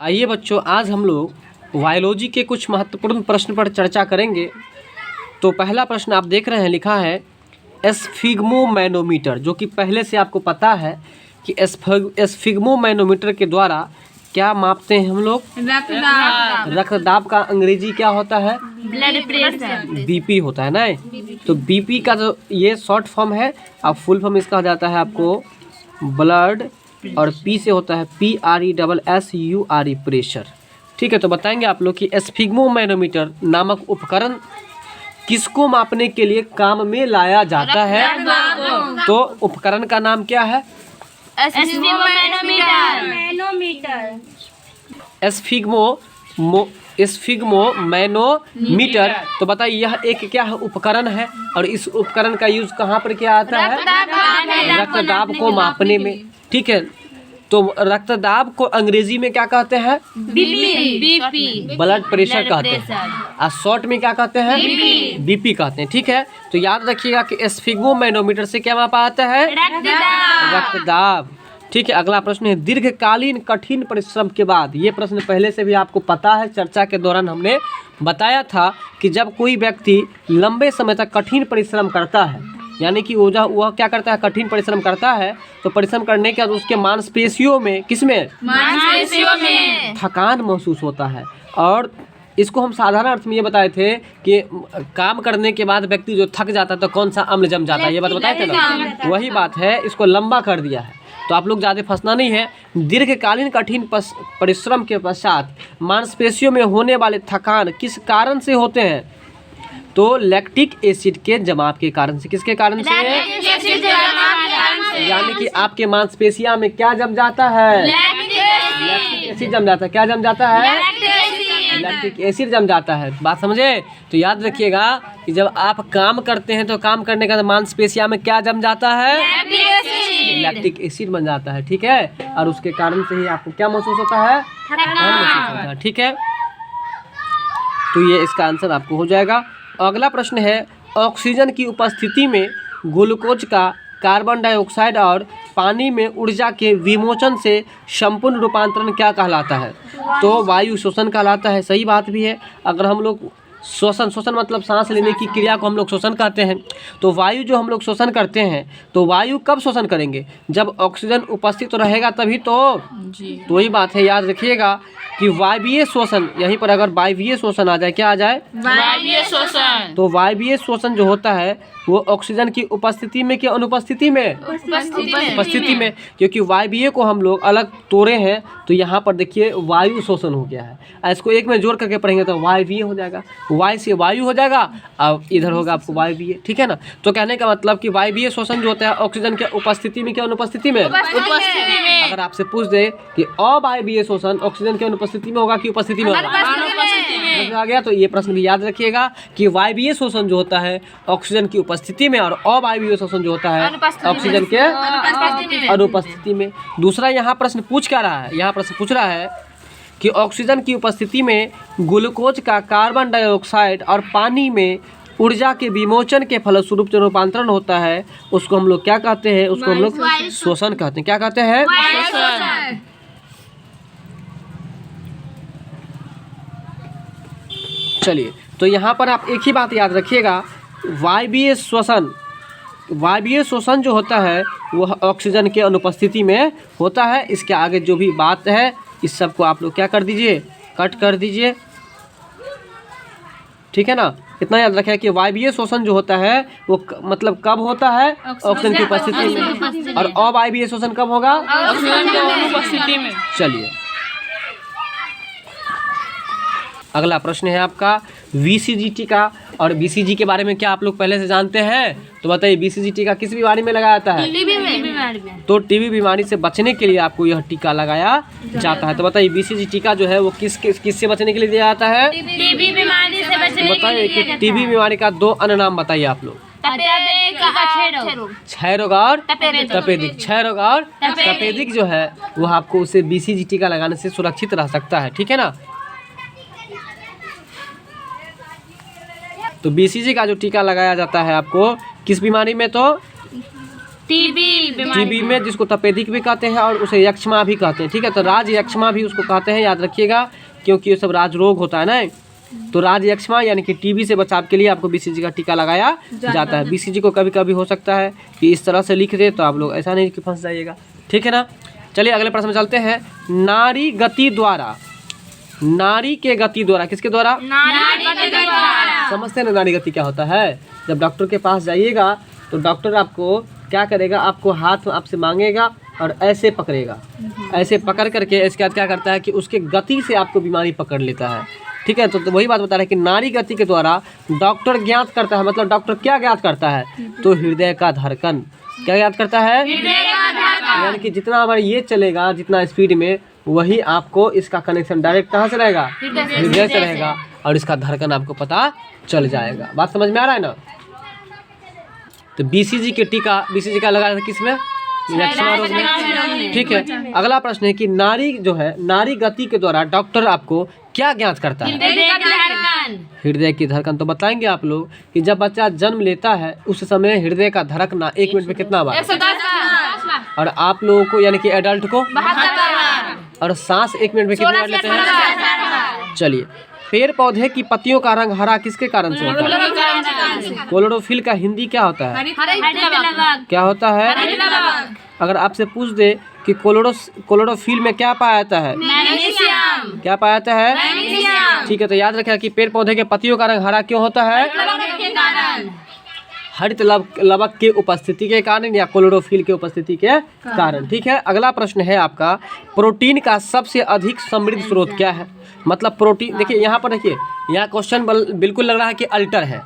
आइए बच्चों, आज हम लोग बायोलॉजी के कुछ महत्वपूर्ण प्रश्न पर चर्चा करेंगे। तो पहला प्रश्न आप देख रहे हैं, लिखा है एस्फिग्मोमैनोमीटर, जो कि पहले से आपको पता है कि एस्फिग्मोमैनोमीटर के द्वारा क्या मापते हैं हम लोग? रक्तदाब का अंग्रेजी क्या होता है? Blood pressure. बीपी होता है ना। तो बीपी का जो ये शॉर्ट फॉर्म है, अब फुल फॉर्म इसका हो जाता है आपको ब्लड, और पी से होता है PRESSURE प्रेशर। ठीक है, तो बताएंगे आप लोग कि एस्फिग्मोमैनोमीटर नामक उपकरण किसको मापने के लिए काम में लाया जाता है? तो उपकरण का नाम क्या है? एस्फिग्मोमैनोमीटर। तो बताइए यह एक क्या है? उपकरण है। और इस उपकरण का यूज कहाँ पर किया जाता है? रक्तदाब को मापने में। ठीक है, तो रक्तदाब को अंग्रेजी में क्या कहते हैं? बीपी। ब्लड प्रेशर कहते हैं, और शॉर्ट में क्या कहते हैं? बीपी कहते हैं। ठीक है, तो याद रखिएगा कि एस्फिग्मोमैनोमीटर से क्या मापा जाता है? रक्तदाब। ठीक है, अगला प्रश्न है दीर्घकालीन कठिन परिश्रम के बाद। ये प्रश्न पहले से भी आपको पता है, चर्चा के दौरान हमने बताया था कि जब कोई व्यक्ति लंबे समय तक कठिन परिश्रम करता है, यानी कि वह क्या करता है? कठिन परिश्रम करता है, तो परिश्रम करने के बाद उसके मांसपेशियों में, किसमें? मांसपेशियों में थकान महसूस होता है। और इसको हम साधारण अर्थ में ये बताए थे कि काम करने के बाद व्यक्ति जो थक जाता है तो कौन सा अम्ल जम जाता है, ये बात बताए थे ना। वही बात है, इसको लंबा कर दिया है। तो आप लोग ज़्यादा फंसना नहीं है। दीर्घकालीन कठिन परिश्रम के पश्चात मांसपेशियों में होने वाले थकान किस कारण से होते हैं? तो लैक्टिक एसिड के जमाव के कारण से। किसके कारण से? यानी कि आपके मांसपेशियों में क्या जम जाता है? लैक्टिक एसिड जम जाता है। क्या जम जाता है? लैक्टिक एसिड जम जाता है। बात समझे? तो याद रखिएगा कि जब आप काम करते हैं तो काम करने का मांसपेशियों में क्या जम जाता है? लैक्टिक एसिड बन जाता है। ठीक है, और उसके कारण से ही आपको क्या महसूस होता है? थकान महसूस होता है। ठीक है, तो ये इसका आंसर आपको हो जाएगा। अगला प्रश्न है ऑक्सीजन की उपस्थिति में ग्लूकोज का कार्बन डाइऑक्साइड और पानी में ऊर्जा के विमोचन से संपूर्ण रूपांतरण क्या कहलाता है? तो वायु शोषण कहलाता है। सही बात भी है। अगर हम लोग शोषण मतलब सांस लेने की क्रिया को हम लोग शोषण कहते हैं। तो वायु जो हम लोग शोषण करते हैं, तो वायु कब शोषण करेंगे? जब ऑक्सीजन उपस्थित रहेगा तभी तो वही बात है। याद रखिएगा कि वायवीय शोषण, यहीं पर अगर वायवीय शोषण आ जाए, क्या आ जाए? वायवीय शोषण। तो वायवीय शोषण जो होता है वो ऑक्सीजन की उपस्थिति में कि अनुपस्थिति में? उपस्थिति में, क्योंकि वायवीय को हम लोग अलग तोड़े हैं। तो यहाँ पर देखिए वायु शोषण हो गया है। इसको एक में जोड़ करके पढ़ेंगे तो वायवीय हो जाएगा। वायु से वायु हो जाएगा, अब इधर होगा आपको वायवीय। ठीक है ना। तो कहने का मतलब कि वायवीय शोषण जो होता है ऑक्सीजन के उपस्थिति में क्या अनुपस्थिति में? उपस्थिति में। अगर आपसे पूछ दे कि अवायवीय शोषण ऑक्सीजन के अनुपस्थिति में होगा कि उपस्थिति में होगा? आ गया। तो ये प्रश्न भी याद रखिएगा कि वायवीय शोषण जो होता है ऑक्सीजन की उपस्थिति में, और अवायवीय शोषण जो होता है ऑक्सीजन के अनुपस्थिति में। दूसरा यहाँ प्रश्न पूछ क्या रहा है? यहाँ प्रश्न पूछ रहा है कि ऑक्सीजन की उपस्थिति में ग्लूकोज का कार्बन डाइऑक्साइड और पानी में ऊर्जा के विमोचन के फलस्वरूप जो रूपांतरण होता है उसको हम लोग क्या कहते हैं? उसको हम लोग शोषण कहते हैं। क्या कहते हैं? चलिए, तो यहाँ पर आप एक ही बात याद रखिएगा, वायवीय शोषण जो होता है वह ऑक्सीजन के अनुपस्थिति में होता है। इसके आगे जो भी बात है इस सब को आप लोग क्या कर दीजिए? कट कर दीजिए। ठीक है ना। इतना याद रखें कि वायवीय शोषण जो होता है वो मतलब कब होता है? ऑक्सीजन की उपस्थिति में। और अवायवीय शोषण कब होगा? ऑक्सीजन की अनुपस्थिति में। चलिए, अगला प्रश्न है आपका VCGT का। और BCG के बारे में क्या आप लोग पहले से जानते हैं? तो बताइए BCG टीका किस बीमारी में लगाया जाता है? टीबी में। तो टीबी बीमारी से बचने के लिए आपको यह टीका लगाया जाता है। तो बताइए BCG टीका जो है वो किससे बचने के लिए दिया जाता है? टीबी बीमारी से बचने के लिए। बताइए कि टीबी बीमारी का 2 अन्य नाम बताइए आप लोग। क्षय रोग और तपेदिक। क्षय रोग और तपेदिक जो है वो आपको उसे BCG टीका लगाने से सुरक्षित रह सकता है। ठीक है ना। तो BCG का जो टीका लगाया जाता है आपको किस बीमारी में? तो टीबी में जिसको तपेदिक भी कहते हैं और उसे यक्ष्मा भी कहते हैं। ठीक है, तो राज यक्ष्मा भी उसको कहते हैं, याद रखिएगा, क्योंकि ये सब राज रोग होता है ना। तो राज यक्ष्मा यानी कि टीबी से बचाव के लिए आपको बीसीजी का टीका लगाया जाता है। बीसीजी को कभी कभी हो सकता है कि इस तरह से लिख दे, तो आप लोग ऐसा नहीं कि फंस जाइएगा। ठीक है ना। चलिए अगले प्रश्न में चलते हैं। नारी गति द्वारा, नारी के गति द्वारा, किसके द्वारा? समझते हैं ना नारी गति क्या होता है? जब डॉक्टर के पास जाइएगा तो डॉक्टर आपको क्या करेगा, आपको हाथ में आपसे मांगेगा और ऐसे पकड़ेगा, ऐसे पकड़ करके इसके बाद क्या करता है कि उसके गति से आपको बीमारी पकड़ लेता है। ठीक है, तो वही बात बता रहा है कि नारी गति के द्वारा डॉक्टर ज्ञात करता है। मतलब डॉक्टर क्या ज्ञात करता है? तो हृदय का धड़कन। क्या ज्ञात करता है? यानी कि जितना हमारा ये चलेगा, जितना स्पीड में, वही आपको इसका कनेक्शन डायरेक्ट कहाँ से रहेगा? हृदय से रहेगा, और इसका धड़कन आपको पता चल जाएगा। बात समझ में आ रहा है ना? तो बीसीजी के टीका, बीसीजी का लगाया था किसमें? यक्ष्मा रोग में। ठीक है, अगला प्रश्न है कि नारी जो है, नारी गति के द्वारा डॉक्टर आपको क्या ज्ञात करता है? हृदय की धड़कन। तो बताएंगे आप लोग कि जब बच्चा जन्म लेता है उस समय हृदय का धड़कना 1 मिनट में कितना बार? 110। और आप लोगों को यानी कि एडल्ट को 72। और सांस 1 मिनट में कितनी बार लेते हैं? चलिए, पेड़ पौधे की पत्तियों का रंग हरा किसके कारण से होता है? क्लोरोफिल का हिंदी क्या होता है? क्या होता है? अगर आपसे पूछ दे कि क्लोरोफिल में क्या पाया जाता है? क्या पाया जाता है? ठीक है, तो याद रखें कि पेड़ पौधे के पत्तियों का रंग हरा क्यों होता है? हरित लवक के उपस्थिति के कारण या क्लोरोफिल के उपस्थिति के कारण। ठीक है, अगला प्रश्न है आपका, प्रोटीन का सबसे अधिक समृद्ध स्रोत क्या है? मतलब प्रोटीन, देखिए यहाँ पर, देखिए यहाँ क्वेश्चन बिल्कुल लग रहा है कि अल्टर है।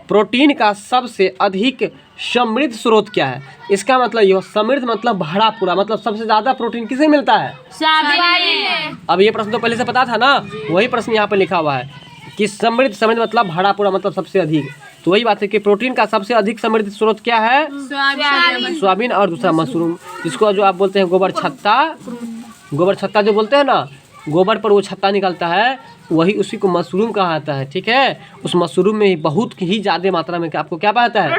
प्रोटीन का सबसे अधिक समृद्ध स्रोत क्या है? इसका मतलब ये समृद्ध मतलब भरा पूरा, मतलब सबसे ज्यादा प्रोटीन किसे मिलता है? अब ये प्रश्न तो पहले से पता था ना, वही प्रश्न यहाँ पर लिखा हुआ है कि समृद्ध, समृद्ध मतलब भरा पूरा, मतलब सबसे अधिक। तो वही बात है कि प्रोटीन का सबसे अधिक समृद्ध स्रोत क्या है? सोयाबीन और दूसरा मशरूम, जिसको जो आप बोलते हैं गोबर छत्ता। गोबर छत्ता जो बोलते हैं ना, गोबर पर वो छत्ता निकलता है, वही उसी को मशरूम कहा जाता है। ठीक है, उस मशरूम में बहुत ही ज़्यादा मात्रा में आपको क्या पाया जाता है?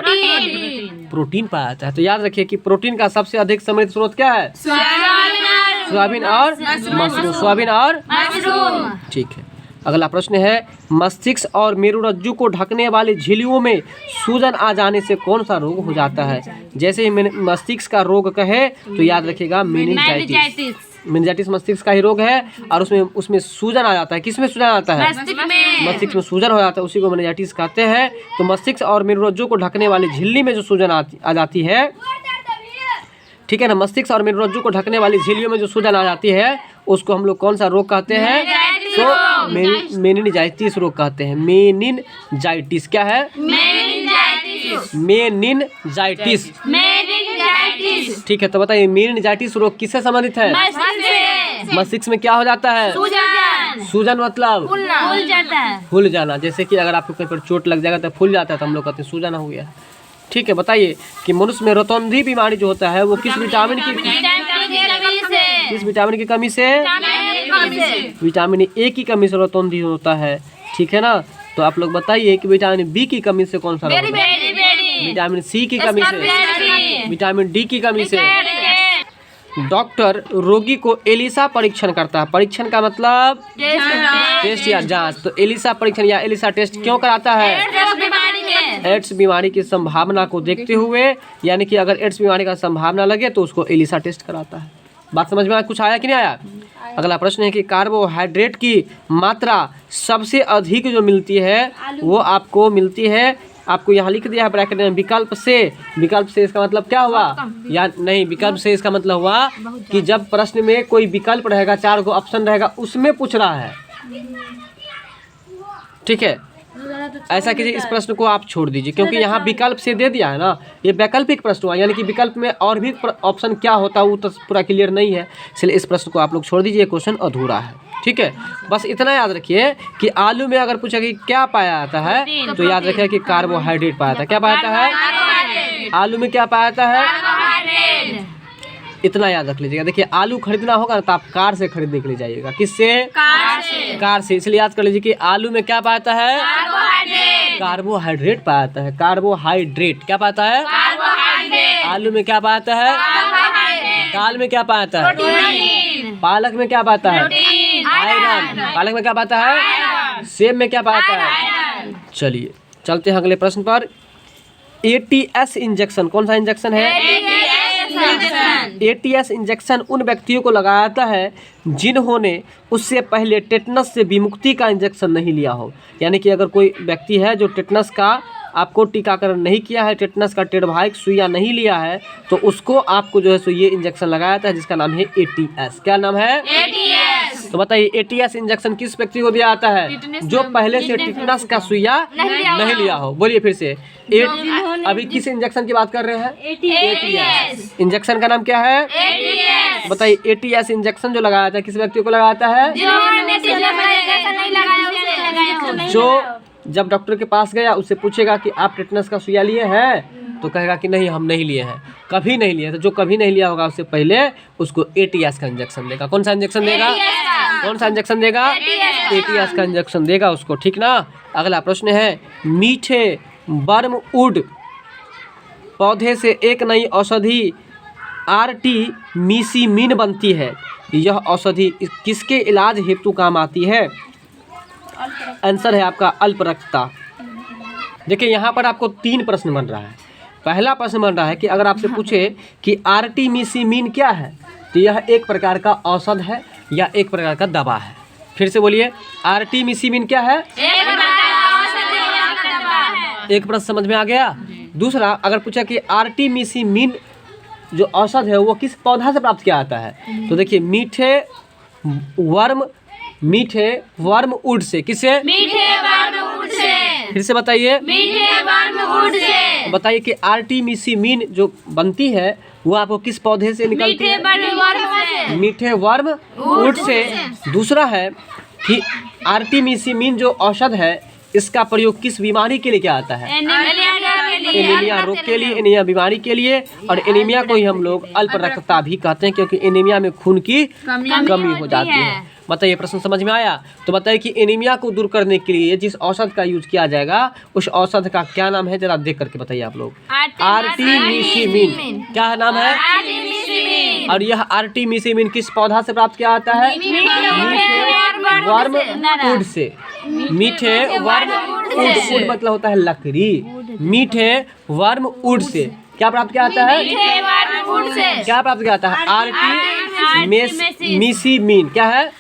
प्रोटीन पाया जाता है। तो याद रखिए कि प्रोटीन का सबसे अधिक समृद्ध स्रोत क्या है? सोयाबीन और मशरूम। सोयाबीन और मशरूम। ठीक है, अगला प्रश्न है, मस्तिष्क और मेरुरज्जु को ढकने वाली झिल्लियों में सूजन आ जाने से कौन सा रोग हो जाता है? जैसे ही मस्तिष्क का रोग कहे तो याद रखिएगा मेनिंजाइटिस। मेनिंजाइटिस मस्तिष्क का ही रोग है, और उसमें सूजन आ जाता है। किसमें सूजन आता है? मस्तिष्क में सूजन हो जाता है, उसी को मेनिंजाइटिस कहते हैं। तो मस्तिष्क और मेरुरज्जु को ढकने वाली झिल्ली में जो सूजन आ जाती है, ठीक है ना, मस्तिष्क और मेरुरज्जु को ढकने वाली झिल्लियों में जो सूजन आ जाती है, उसको हम लोग कौन सा रोग कहते हैं? तो मेनिंजाइटिस रोग कहते हैं। मेनिंजाइटिस क्या है? मेनिंजाइटिस। ठीक है, तो बताइए मेनिंजाइटिस रोग किससे संबंधित है? मस्तिष्क में क्या हो जाता है? सूजन मतलब फूल जाना। जैसे कि अगर आपको कहीं पर चोट लग जाएगा तो फूल जाता है, तो हम लोग कहते हैं सूजन हो गया। ठीक है, बताइए कि मनुष्य में रोतौंधी बीमारी जो होता है वो किस विटामिन की कमी से? विटामिन ए की कमी से रोतौंधी होता है। ठीक है ना, तो आप लोग बताइए कि विटामिन बी की कमी से कौन सा रोग? विटामिन सी की कमी से, विटामिन डी की कमी से। डॉक्टर रोगी को एलिसा परीक्षण करता है। परीक्षण का मतलब टेस्ट या जांच। तो एलिसा परीक्षण या एलिसा टेस्ट क्यों कराता है? एड्स बीमारी की संभावना को देखते हुए, यानी कि अगर एड्स बीमारी का संभावना लगे तो उसको एलिसा टेस्ट कराता है। बात समझ में कुछ आया कि नहीं आया? अगला प्रश्न है कि कार्बोहाइड्रेट की मात्रा सबसे अधिक जो मिलती है वो आपको मिलती है, आपको यहाँ लिख दिया है ब्रैकेट में, विकल्प से। विकल्प से इसका मतलब क्या हुआ? या नहीं, विकल्प से इसका मतलब हुआ कि जब प्रश्न में कोई विकल्प रहेगा, 4 गो ऑप्शन रहेगा, उसमें पूछ रहा है। ठीक है, ऐसा कीजिए, इस प्रश्न को आप छोड़ दीजिए, क्योंकि यहाँ विकल्प से दे दिया है ना, ये वैकल्पिक प्रश्न हुआ, यानी कि विकल्प में और भी ऑप्शन क्या होता है वो तो पूरा क्लियर नहीं है, इसलिए इस प्रश्न को आप लोग छोड़ दीजिए, क्वेश्चन अधूरा है। ठीक है, बस इतना याद रखिए कि आलू में अगर पूछा कि क्या पाया जाता है, तो याद रखिए कि कार्बोहाइड्रेट पाया जाता है। क्या पाया जाता है? आलू में क्या पाया जाता है? इतना याद रख लीजिएगा। देखिए, आलू खरीदना होगा ना तो आप कार से खरीदने के लिए जाइएगा। किससे? कार से। इसलिए याद कर लीजिए कि आलू में क्या पाता है? कार्बोहाइड्रेट पाता है। कार्बोहाइड्रेट क्या पाता है? आलू में क्या पाया जाता है? दाल में क्या पाया जाता है? पालक में क्या पाता है? आयरन। पालक में क्या पाता है? सेब में क्या पाता है? चलिए चलते हैं अगले प्रश्न पर। ATS इंजेक्शन कौन सा इंजेक्शन है? ATS इंजेक्शन उन व्यक्तियों को लगाया जाता है जिन्होंने उससे पहले टेटनस से विमुक्ति का इंजेक्शन नहीं लिया हो। यानी कि अगर कोई व्यक्ति है जो टेटनस का आपको टीकाकरण नहीं किया है, टेटनस का टेडवाइक सुइया नहीं लिया है, तो उसको आपको जो है सो ये इंजेक्शन लगाया जाता है जिसका नाम है ATS। क्या नाम है? ATS। तो बताइए ATS इंजेक्शन किस व्यक्ति को दिया जाता है? जो पहले से टेटनस का सुइया नहीं लिया हो। बोलिए फिर से। अभी किस इंजेक्शन की बात कर रहे हैं? ATS। इंजेक्शन का नाम क्या है? ATS। बताइए ATS इंजेक्शन जो लगाया जाता है किस व्यक्ति को लगाया जाता है? जो जब डॉक्टर के पास गया उससे पूछेगा कि आप टेटनस का सुइया लिए हैं, तो कहेगा कि नहीं हम नहीं लिए हैं, कभी नहीं लिए। तो जो कभी नहीं लिया होगा उससे पहले उसको ATS का इंजेक्शन देगा। कौन सा इंजेक्शन देगा? कौन सा इंजेक्शन देगा? ATS का इंजेक्शन देगा उसको, ठीक ना। अगला प्रश्न है, मीठे बर्मवुड पौधे से एक नई औषधि आर्टिमिसिमिन बनती है। यह औषधि किसके इलाज हेतु काम आती है? आंसर है आपका अल्प रक्तता। देखिए यहाँ पर आपको 3 प्रश्न बन रहा है। पहला प्रश्न बन रहा है कि अगर आपसे पूछे कि आर्टिमिसिमिन क्या है, तो यह एक प्रकार का औषध है या एक प्रकार का दवा है? फिर से बोलिए, आर्टिमिसिमिन क्या है? एक प्रश्न समझ में आ गया। दूसरा, अगर पूछा कि आर्टिमिसिमिन जो औषध है वो किस पौधा से प्राप्त किया जाता है, तो देखिए मीठे वर्मवुड से। किससे? मीठे वर्मवुड से। फिर से बताइए। मीठे वर्मवुड से। बताइए कि आर्टिमिसिमिन जो बनती है वो आपको किस पौधे से निकलती है? मीठे वर्मवुड से। दूसरा है कि आर्टिमिसिमिन जो औषध है इसका प्रयोग किस बीमारी के लिए किया जाता है? एनीमिया रोग के लिए, एनीमिया बीमारी के लिए। और एनीमिया को ही हम लोग अल्प रक्तता भी कहते हैं क्योंकि एनीमिया में खून की कमी हो जाती है। बताइए प्रश्न समझ में आया? तो बताइए कि एनीमिया को दूर करने के लिए जिस औषध का यूज किया जाएगा उस औषध का क्या नाम है, जरा देख करके बताइए आप लोग। आर्टिमिसिमिन। क्या नाम है? और यह आर्टिमिसिमिन किस पौधा से प्राप्त किया जाता है? मीठे वर्मवुड से। मीठे वर्मवुड मतलब होता है लकड़ी। मीठे वर्मवुड से क्या प्राप्त किया जाता है? क्या प्राप्त किया जाता है? आर्टिमिसिमिन। क्या है?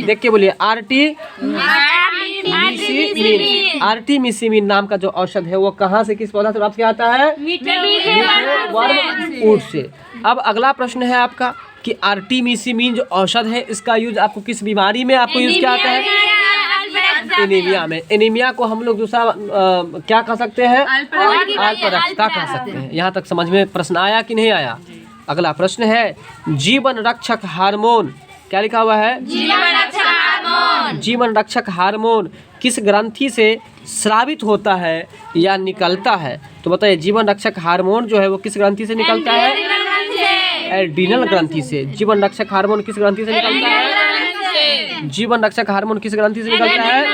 देख के बोलिए, आर्टिमिसिमिन नाम का जो औषध है वो कहाँ से, किस पौधा से प्राप्त किया जाता है? मीठे वर्मवुड से। अब अगला प्रश्न है आपका कि आर्टिमिसिमिन जो औषध है इसका यूज आपको किस बीमारी में आपको यूज किया जाता है? एनीमिया में। एनीमिया को हम लोग दूसरा क्या कह सकते हैं? अल्प रक्तता कह सकते हैं। यहाँ तक समझ में प्रश्न आया कि नहीं आया? अगला प्रश्न है, जीवन रक्षक हार्मोन। क्या लिखा हुआ है? जीवन रक्षक हार्मोन किस ग्रंथि से स्रावित होता है या निकलता है? तो बताइए जीवन रक्षक हार्मोन जो है वो किस ग्रंथि से निकलता है? एड्रीनल ग्रंथि से। जीवन रक्षक हार्मोन किस ग्रंथि से निकलता है? जीवन रक्षक हार्मोन किस ग्रंथि से निकलता है?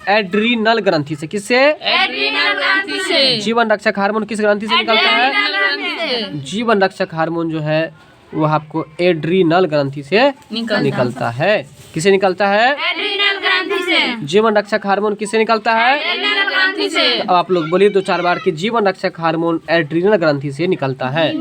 एड्रीनल ग्रंथि से। किससे? एड्रीनल ग्रंथि से। जीवन रक्षक हार्मोन किस ग्रंथि से निकलता है? जीवन रक्षक हार्मोन जो है वो आपको एड्रीनल ग्रंथि से निकलता है। किसे निकलता है? एड्रीनल ग्रंथि से। जीवन रक्षक हार्मोन किससे निकलता है? एड्रीनल ग्रंथि से। अब आप लोग बोलिए 2-4 बार कि जीवन रक्षक हार्मोन एड्रीनल ग्रंथि से निकलता है।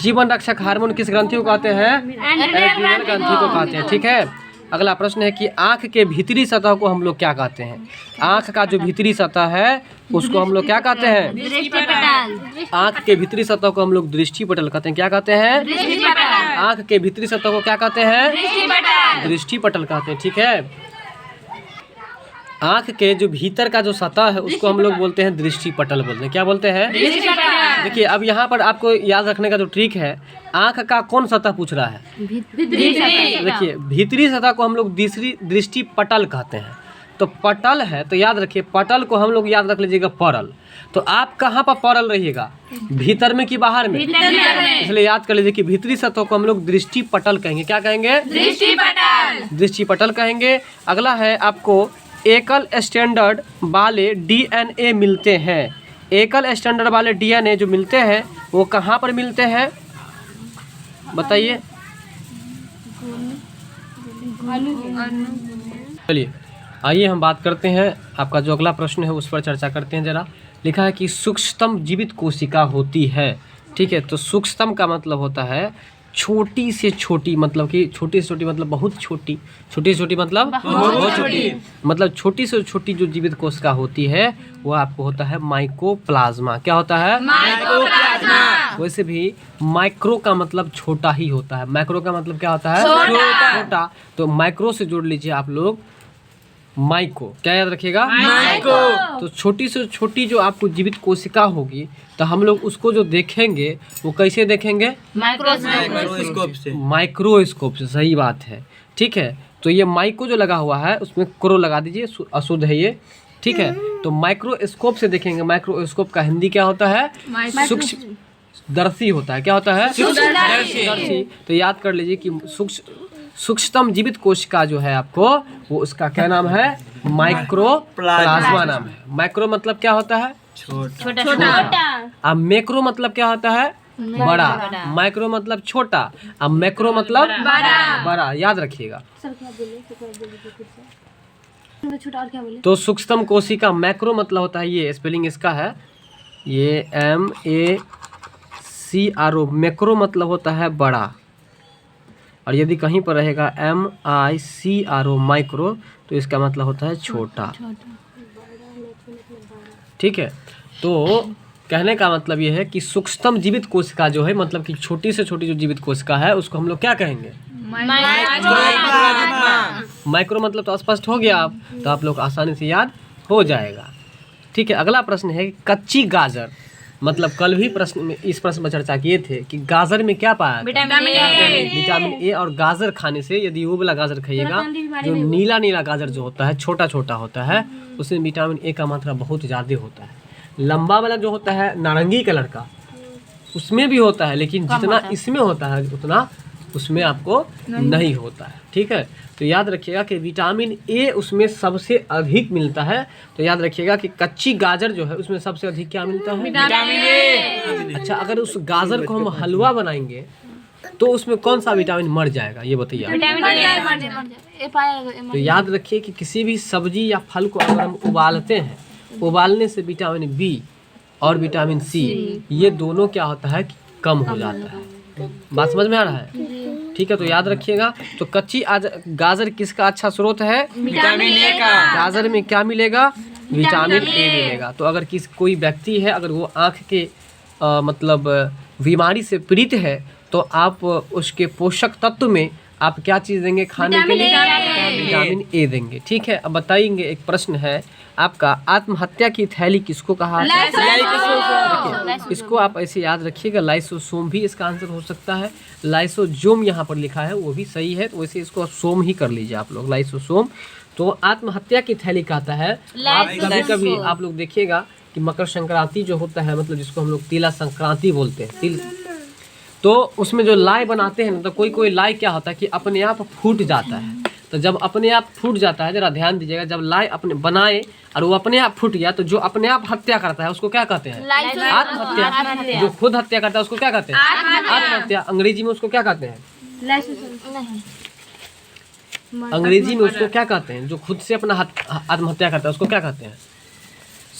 जीवन रक्षक हार्मोन किस ग्रंथि को कहते हैं? एड्रीनल ग्रंथि को कहते हैं। ठीक है। अगला प्रश्न है कि आँख के भीतरी सतह को हम लोग क्या कहते हैं? आँख का जो भीतरी सतह है उसको हम लोग क्या कहते हैं? दृष्टिपटल। आँख के भीतरी सतह को हम लोग दृष्टिपटल कहते हैं। क्या कहते हैं? दृष्टिपटल। आँख के भीतरी सतह को क्या कहते हैं? दृष्टिपटल। दृष्टिपटल कहते हैं। ठीक है। आँख के जो भीतर का जो सतह है उसको हम लोग बोलते हैं दृष्टिपटल बोलते हैं। क्या बोलते हैं? देखिए अब यहाँ पर आपको याद रखने का जो ट्रिक है, आँख का कौन सतह पूछ रहा है? देखिए भीतरी सतह को हम लोग दृष्टिपटल कहते हैं। तो पटल है तो याद रखिए, पटल को हम लोग याद रख लीजिएगा परल। तो आप कहाँ पर परल रहिएगा? भीतर में कि बाहर में? इसलिए याद कर लीजिए कि भीतरी सतह को हम लोग दृष्टिपटल कहेंगे। क्या कहेंगे? दृष्टिपटल। दृष्टिपटल कहेंगे। अगला है आपको एकल स्टैंडर्ड वाले DNA मिलते हैं। एकल स्टैंडर्ड वाले डीएनए जो मिलते हैं वो कहाँ पर मिलते हैं बताइए। चलिए आइए हम बात करते हैं, आपका जो अगला प्रश्न है उस पर चर्चा करते हैं जरा। लिखा है कि सूक्ष्मतम जीवित कोशिका होती है, ठीक है। तो सूक्ष्मतम का मतलब होता है छोटी से छोटी, मतलब कि छोटी से छोटी मतलब बहुत छोटी, छोटी से छोटी मतलब बहुत छोटी, मतलब छोटी से छोटी जो जीवित कोशिका होती है वो आपको होता है माइकोप्लाज्मा। क्या होता है? माइकोप्लाज्मा। वैसे भी माइक्रो का मतलब छोटा ही होता है, माइक्रो का मतलब क्या होता है? छोटा। तो माइक्रो से जोड़ लीजिए आप लोग माइको, क्या याद रखिएगा? माइको। तो छोटी से छोटी जो आपको जीवित कोशिका होगी तो हम लोग उसको जो देखेंगे वो कैसे देखेंगे? माइक्रोस्कोप से। माइक्रोस्कोप से, सही बात है, ठीक है। तो ये माइको जो लगा हुआ है उसमें क्रो लगा दीजिए, अशुद्ध है ये, ठीक है। तो माइक्रोस्कोप से देखेंगे। माइक्रोस्कोप का हिंदी क्या होता है? सूक्ष्मदर्शी होता है। क्या होता है? सूक्ष्मदर्शी। तो याद कर लीजिए कि सूक्ष्मतम जीवित कोशिका जो है आपको वो उसका क्या नाम है? माइक्रोप्लाज्मा नाम है। माइक्रो मतलब क्या होता है? छोटा। अब मैक्रो मतलब क्या होता है? बड़ा। माइक्रो मतलब छोटा, अब मैक्रो मतलब बड़ा। याद रखिएगा। तो सूक्ष्मतम कोशिका मैक्रो मतलब होता है, ये स्पेलिंग इसका है, ये MACRO। मैक्रो मतलब होता है बड़ा, और यदि कहीं पर रहेगा MICRO माइक्रो तो इसका मतलब होता है छोटा, ठीक है। तो कहने का मतलब ये है कि सूक्ष्मतम जीवित कोशिका जो है, मतलब कि छोटी से छोटी जो जीवित कोशिका है उसको हम लोग क्या कहेंगे? माइक्रो मतलब तो स्पष्ट हो गया आप, तो आप लोग आसानी से याद हो जाएगा, ठीक है। अगला प्रश्न है कच्ची गाजर, मतलब कल भी प्रश्न में इस प्रश्न पर चर्चा किए थे कि गाजर में क्या पाया? Vitamin A. और गाजर खाने से, यदि वो वाला गाजर खाइएगा जो नीला नीला गाजर जो होता है, छोटा छोटा होता है, उसमें विटामिन ए का मात्रा बहुत ज़्यादा होता है। लंबा वाला जो होता है नारंगी कलर का उसमें भी होता है, लेकिन जितना इसमें होता है उतना उसमें आपको नहीं होता है, ठीक है। तो याद रखिएगा कि विटामिन ए उसमें सबसे अधिक मिलता है। तो याद रखिएगा कि कच्ची गाजर जो है उसमें सबसे अधिक क्या मिलता है? Vitamin A. अच्छा, अगर उस गाजर को हम हलवा बनाएंगे तो उसमें कौन सा विटामिन मर जाएगा ये बताइए? तो याद रखिए कि किसी भी सब्जी या फल को अगर हम उबालते हैं, उबालने से विटामिन बी और विटामिन सी ये दोनों क्या होता है कि कम हो जाता है। बात समझ में आ रहा है? ठीक है, तो याद रखिएगा। तो कच्ची गाजर किसका अच्छा स्रोत है? विटामिन ए का। गाजर में क्या मिलेगा? विटामिन ए मिलेगा। तो अगर कोई व्यक्ति है, अगर वो आँख के मतलब बीमारी से पीड़ित है तो आप उसके पोषक तत्व में आप क्या चीज़ देंगे खाने के लिए? विटामिन ए देंगे, ठीक है। अब बताएंगे, एक प्रश्न है आपका, आत्महत्या की थैली किसको कहा? इसको आप ऐसे याद रखिएगा, लाइसोसोम भी इसका आंसर हो सकता है। लाइसोजोम यहाँ पर लिखा है वो भी सही है, तो वैसे इसको सोम ही कर लीजिए आप लोग, लाइसोसोम। तो आत्महत्या की थैली कहता है। आप कभी कभी आप लोग देखिएगा कि मकर संक्रांति जो होता है, मतलब जिसको हम लोग तिला संक्रांति बोलते हैं, तिल, तो उसमें जो लाई बनाते हैं ना, तो कोई कोई लाई क्या होता है कि अपने आप फूट जाता है। तो जब अपने आप फूट जाता है, जरा ध्यान दीजिएगा, जब लाई अपने बनाए और वो अपने आप फूट गया तो जो अपने आप हत्या करता है उसको क्या कहते हैं? आत्महत्या। जो खुद हत्या करता है उसको क्या कहते हैं? आत्महत्या। अंग्रेजी में उसको क्या कहते हैं? अंग्रेजी में उसको क्या कहते हैं? जो खुद से अपना आत्महत्या करता है उसको क्या कहते हैं?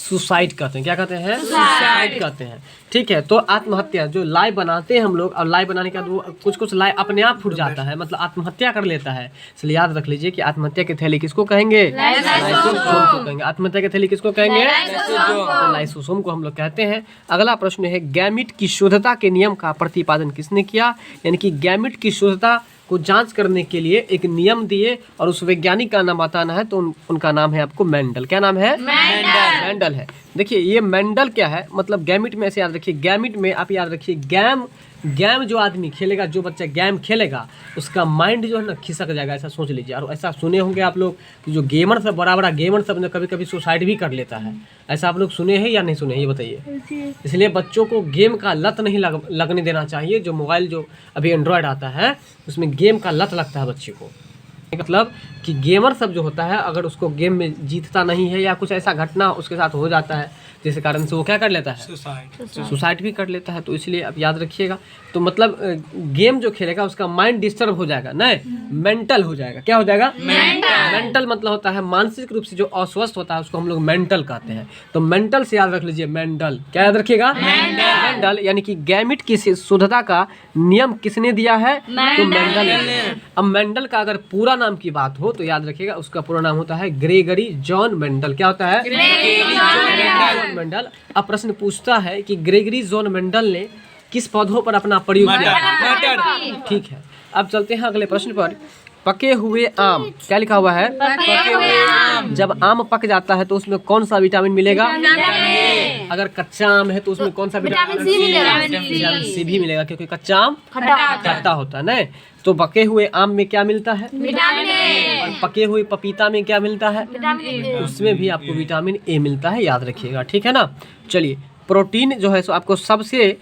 सुसाइड कहते हैं। क्या कहते हैं? सुसाइड कहते हैं, ठीक है। तो आत्महत्या जो लाई बनाते हैं हम लोग, और लाई बनाने के बाद वो कुछ कुछ लाई अपने आप फूट जाता है, मतलब आत्महत्या कर लेता है। इसलिए याद रख लीजिए कि आत्महत्या की थैली किसको कहेंगे? लाइसोसोम को कहेंगे। आत्महत्या की थैली किसको कहेंगे? लाइसोसोम को हम लोग कहते हैं। अगला प्रश्न है, गैमीट की शुद्धता के नियम का प्रतिपादन किसने किया? यानी कि गैमीट की शुद्धता को जांच करने के लिए एक नियम दिए और उस वैज्ञानिक का नाम बताना है, तो उनका नाम है आपको मेंडल। क्या नाम है? मेंडल है। देखिए ये मेंडल क्या है, मतलब गैमिट में ऐसे याद रखिए, गैमिट में आप याद रखिए गेम जो आदमी खेलेगा, जो बच्चा गेम खेलेगा उसका माइंड जो है ना खिसक जाएगा, ऐसा सोच लीजिए। और ऐसा सुने होंगे आप लोग कि जो गेमर सब बड़ा गेमर सब कभी कभी सुसाइड भी कर लेता है, ऐसा आप लोग सुने हैं या नहीं सुने, ये बताइए। इसलिए बच्चों को गेम का लत नहीं लगने देना चाहिए। जो मोबाइल जो अभी एंड्रॉयड आता है उसमें गेम का लत लगता है बच्चे को, मतलब कि गेमर सब जो होता है अगर उसको गेम में जीतता नहीं है या कुछ ऐसा घटना उसके साथ हो जाता है जिसके कारण से वो क्या कर लेता है, सुसाइड भी कर लेता है। तो इसलिए आप याद रखिएगा। तो मतलब गेम जो खेलेगा उसका माइंड डिस्टर्ब हो जाएगा, नहीं मेंटल हो जाएगा। क्या हो जाएगा? मेंटल मतलब होता है मानसिक रूप से जो अस्वस्थ होता है उसको हम लोग मेंटल कहते हैं। तो मेंटल से याद रख लीजिए, मेंडल। क्या याद रखिएगा? मेंडल यानी कि गैमिट की शुद्धता का नियम किसने दिया है? तो मेंडल ने। अब मेंडल का अगर पूरा नाम की बात हो तो याद रखिएगा उसका पूरा नाम होता है ग्रेगरी जॉन मेंडल। क्या होता है? Gregory John Mendel. अब प्रश्न पूछता है कि ग्रेगरी जॉन मेंडल ने किस पौधों पर अपना प्रयोग किया? ठीक है, अब चलते हैं अगले प्रश्न पर। पके हुए आम, क्या लिखा हुआ है? पके हुए आम। जब आम पक जाता है तो उसमें कौन सा विटामिन मिलेगा? अगर कच्चा आम है तो उसमें कौन सा विटामिन सी भी मिलेगा, क्योंकि कच्चा आम खट्टा होता है ना। तो पके हुए आम में क्या मिलता है? Vitamin A. और पके हुए पपीता में क्या मिलता है? उसमें भी आपको विटामिन ए मिलता है, याद रखिएगा। ठीक है ना। चलिए, प्रोटीन जो है सो आपको सबसे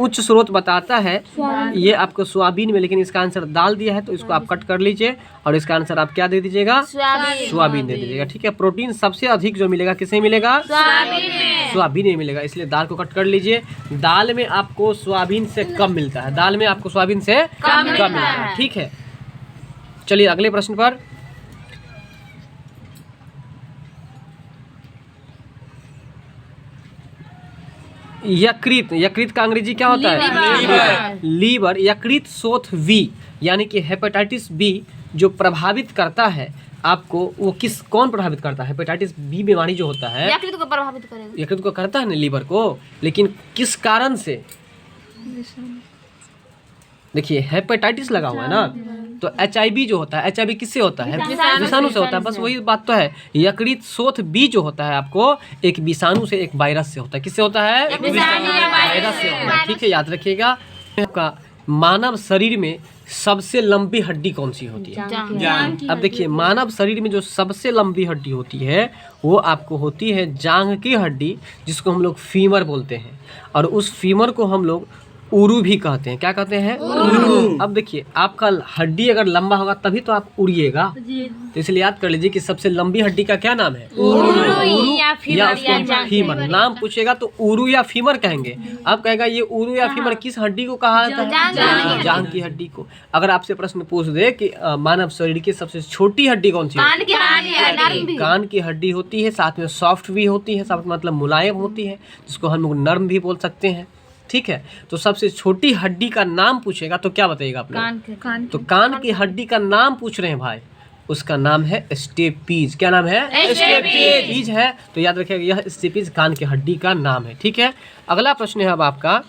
उच्च स्रोत बताता है, ये आपको सोयाबीन में, लेकिन इसका आंसर दाल दिया है तो इसको आप कट कर लीजिए और इसका आंसर आप क्या दे दीजिएगा? सोयाबीन दे दीजिएगा। ठीक है, प्रोटीन सबसे अधिक जो मिलेगा किसे मिलेगा? सोयाबीन में मिलेगा, इसलिए दाल को कट कर लीजिए। दाल में आपको सोयाबीन से कम मिलता है, दाल में आपको सोयाबीन से कम मिलता है। ठीक है, चलिए अगले प्रश्न पर। यकृत का अंग्रेजी क्या होता है? लीवर। यकृत शोथ बी यानी कि हेपेटाइटिस बी जो प्रभावित करता है आपको, वो कौन प्रभावित करता है? हेपेटाइटिस बी बीमारी जो होता है यकृत को प्रभावित करेगा। यकृत को करता है ना, लीवर को, लेकिन किस कारण से? देखिए हेपेटाइटिस लगा हुआ है ना, तो HIV जो होता है, HIV किससे होता है? विषाणु से होता है। बस वही बात तो है। यकृत शोथ बी जो होता है आपको एक विषाणु से, एक वायरस से होता है। किससे होता है? वायरस से होता है। ठीक है, याद रखिएगा। आपका मानव शरीर में सबसे लंबी हड्डी कौन सी होती है? जांघ। अब देखिए, मानव शरीर में जो सबसे लंबी हड्डी होती है वो आपको होती है जांघ की हड्डी, जिसको हम लोग फीमर बोलते हैं। और उस फीमर को हम लोग उरू भी कहते हैं। क्या कहते हैं? उरू। अब देखिए, आपका हड्डी अगर लंबा होगा तभी तो आप उड़िएगा, तो इसलिए याद कर लीजिए कि सबसे लंबी हड्डी का क्या नाम है? उरू या उसको फीमर। नाम पूछेगा तो उरू या फीमर कहेंगे। अब कहेगा ये उरू या फीमर किस हड्डी को कहा जाता है? जांघ की हड्डी को। अगर आपसे प्रश्न पूछ दे कि मानव शरीर की सबसे छोटी हड्डी कौन सी है? कान की हड्डी होती है, साथ में सॉफ्ट भी होती है, साथ मतलब मुलायम होती है, जिसको हम लोग नर्म भी बोल सकते हैं। ठीक है, तो सबसे छोटी हड्डी का नाम पूछेगा तो क्या बताइएगा आप लोग? तो कान की हड्डी का नाम पूछ रहे हैं भाई, उसका नाम है स्टेपीज। क्या नाम है? स्टेपीज है। तो याद रखिएगा यह स्टेपीज कान की हड्डी का नाम है। ठीक है, अगला प्रश्न है अब आपका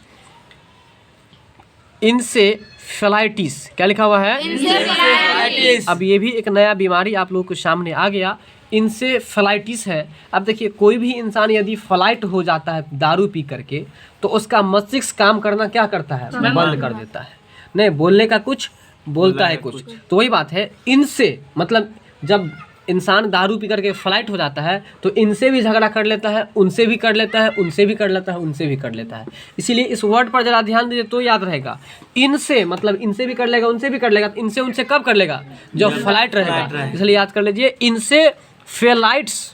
इंसेफेलाइटिस। क्या लिखा हुआ है? इंसेफेलाइटिस। अब ये भी एक नया बीमारी आप लोगों के सामने आ गया, इंसेफेलाइटिस है। अब देखिए, कोई भी इंसान यदि फ्लाइट हो जाता है दारू पी करके तो उसका मस्तिष्क काम करना क्या करता है? बंद कर देता है। नहीं, बोलने का कुछ, बोलता है कुछ। तो वही बात है, इनसे मतलब जब इंसान दारू पी करके फ्लाइट हो जाता है तो इनसे भी झगड़ा कर लेता है, उनसे भी कर लेता है, उनसे भी कर लेता है, उनसे भी कर लेता है। इसीलिए इस वर्ड पर जरा ध्यान दीजिए तो याद रहेगा। इनसे मतलब इनसे भी कर लेगा, उनसे भी कर लेगा। इनसे उनसे कब कर लेगा? जब फ्लाइट रहेगा। इसलिए याद कर लीजिए इंसेफेलाइटिस।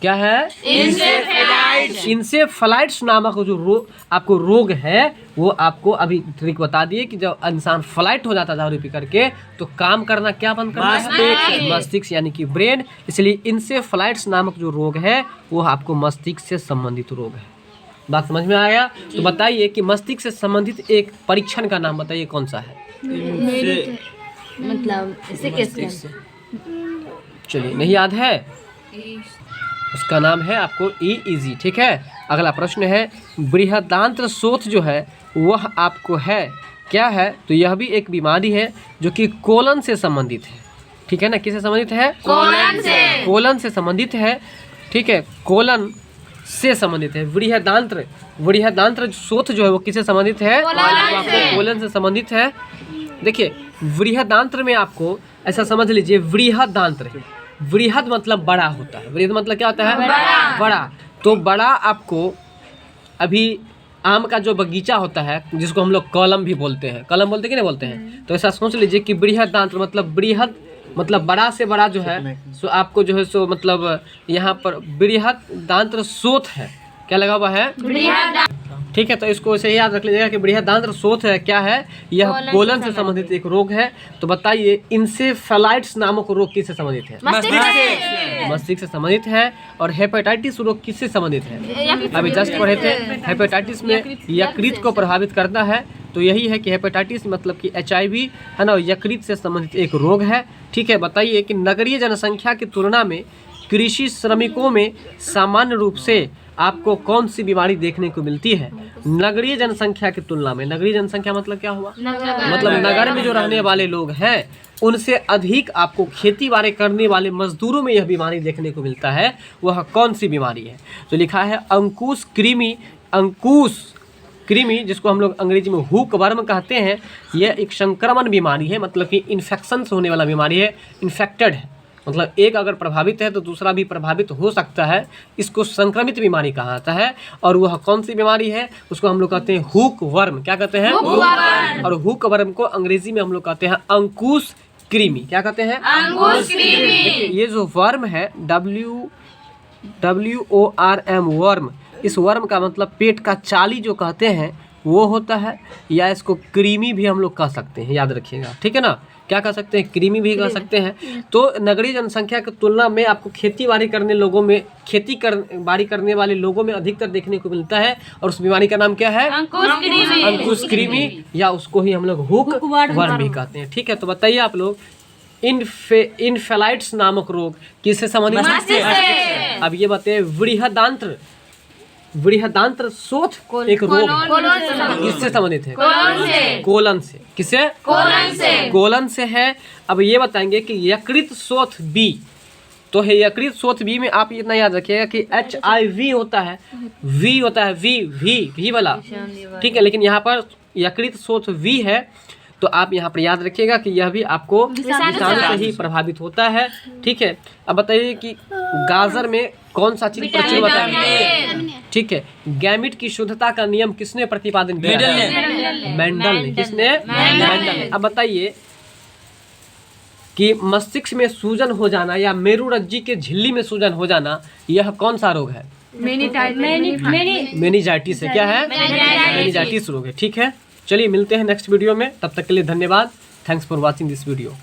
क्या है? इंसेफेलाइटिस। इंसेफेलाइटिस नामक जो आपको रोग है वो आपको अभी ट्रिक बता दिए कि जब इंसान फ्लाइट हो जाता है दारू पी करके तो काम करना क्या बंद करता है? मस्तिष्क यानी कि ब्रेन। इसलिए इंसेफेलाइटिस नामक जो रोग है वो आपको मस्तिष्क से संबंधित रोग है। बात समझ में आया? तो बताइए कि मस्तिष्क से संबंधित एक परीक्षण का नाम बताइए कौन सा है? मतलब चलिए, नहीं याद है? उसका नाम है आपको EEG। ठीक है, अगला प्रश्न है बृहदांत्र शोथ जो है वह आपको है क्या है? तो यह भी एक बीमारी है जो कि कोलन से संबंधित है। ठीक है ना, किससे संबंधित है? कोलन से। कोलन से संबंधित है। ठीक है, कोलन से संबंधित है। बृहदांत्र शोथ जो है वो किससे संबंधित है? कोलन से संबंधित है। देखिए, बृहदांत्र में आपको ऐसा समझ लीजिए, बृहदांत्र, बृहद मतलब बड़ा होता है। बृहद मतलब क्या होता है? बड़ा। तो बड़ा आपको अभी आम का जो बगीचा होता है जिसको हम लोग कलम भी बोलते हैं, कलम बोलते कि नहीं बोलते हैं? तो ऐसा सोच लीजिए कि बृहदांत्र मतलब बृहद मतलब बड़ा से बड़ा जो है सो आपको जो है सो मतलब यहाँ पर बृहदांत्र शोथ है, क्या लगा हुआ है, ठीक है। तो इसको ऐसे ही याद रख लीजिएगा कि बृहदांत्र शोथ है क्या है, यह कोलन से संबंधित एक रोग है। तो बताइए इंसेफेलाइटिस नामक रोग किससे संबंधित है, मस्तिष्क से संबंधित है। और हेपेटाइटिस रोग किससे संबंधित है, अभी जस्ट पढ़े थे, हेपेटाइटिस में यकृत को प्रभावित करता है। तो यही है कि हेपेटाइटिस मतलब कि HIV है ना, यकृत से संबंधित एक रोग है, ठीक है। बताइए कि नगरीय जनसंख्या की तुलना में कृषि श्रमिकों में सामान्य रूप से आपको कौन सी बीमारी देखने को मिलती है, नगरीय जनसंख्या की तुलना में। नगरीय जनसंख्या मतलब क्या हुआ, मतलब नगर में जो रहने वाले लोग हैं उनसे अधिक आपको खेती बाड़ी करने वाले मजदूरों में यह बीमारी देखने को मिलता है। वह कौन सी बीमारी है, तो लिखा है अंकुश कृमि, जिसको हम लोग अंग्रेजी में हुक वर्म कहते हैं। यह एक संक्रमण बीमारी है, मतलब कि इन्फेक्शन से होने वाला बीमारी है, इन्फेक्टेड है, मतलब एक अगर प्रभावित है तो दूसरा भी प्रभावित हो सकता है। इसको संक्रमित बीमारी कहा जाता है। और वह कौन सी बीमारी है, उसको हम लोग कहते हैं हुक वर्म। क्या कहते हैं, और हुक वर्म को अंग्रेजी में हम लोग कहते हैं अंकुश कृमि। क्या कहते हैं, अंकुश कृमि। देखिए ये जो वर्म है WORM वर्म, इस वर्म का मतलब पेट का चाली जो कहते हैं वो होता है, या इसको कृमि भी हम लोग कह सकते हैं, याद रखिएगा, ठीक है ना। क्या कह सकते हैं, कृमि भी कह सकते हैं। तो नगरीय जनसंख्या की तुलना में आपको खेती बाड़ी करने वाले लोगों में अधिकतर देखने को मिलता है। और उस बीमारी का नाम क्या है, अंकुश कृमि, या उसको ही हम लोग हुक वर्म भी कहते हैं, ठीक है। तो बताइए आप लोग इन्फेलाइटिस नामक रोग किससे संबंधित है। अब ये बताइए बृहदांत्र शोथ एक रोग किससे संबंधित है, कोलन से। किससे, कोलन से है। अब ये बताएंगे कि यकृत शोथ बी, तो है यकृत शोथ बी में आप इतना याद रखिएगा कि HIV होता है, V होता है, V वाला, ठीक है। लेकिन यहाँ पर यकृत शोथ V है, तो आप यहाँ पर याद रखिएगा कि यह भी आपको विषाणु से ही प्रभावित होता है, ठीक है। अब बताइए कि गाजर में कौन सा चीज प्रचुर होता है, ठीक है। गैमिट की शुद्धता का नियम किसने प्रतिपादन किया, मेंडल ने। किसने, मेंडल ने। अब बताइए कि मस्तिष्क में सूजन हो जाना या मेरुरज्जु के झिल्ली में सूजन हो जाना, यह कौन सा रोग है, मेनिंजाइटिस है। क्या है, मेनिंजाइटिस रोग है, ठीक है। चलिए मिलते हैं नेक्स्ट वीडियो में, तब तक के लिए धन्यवाद। Thanks for watching this video.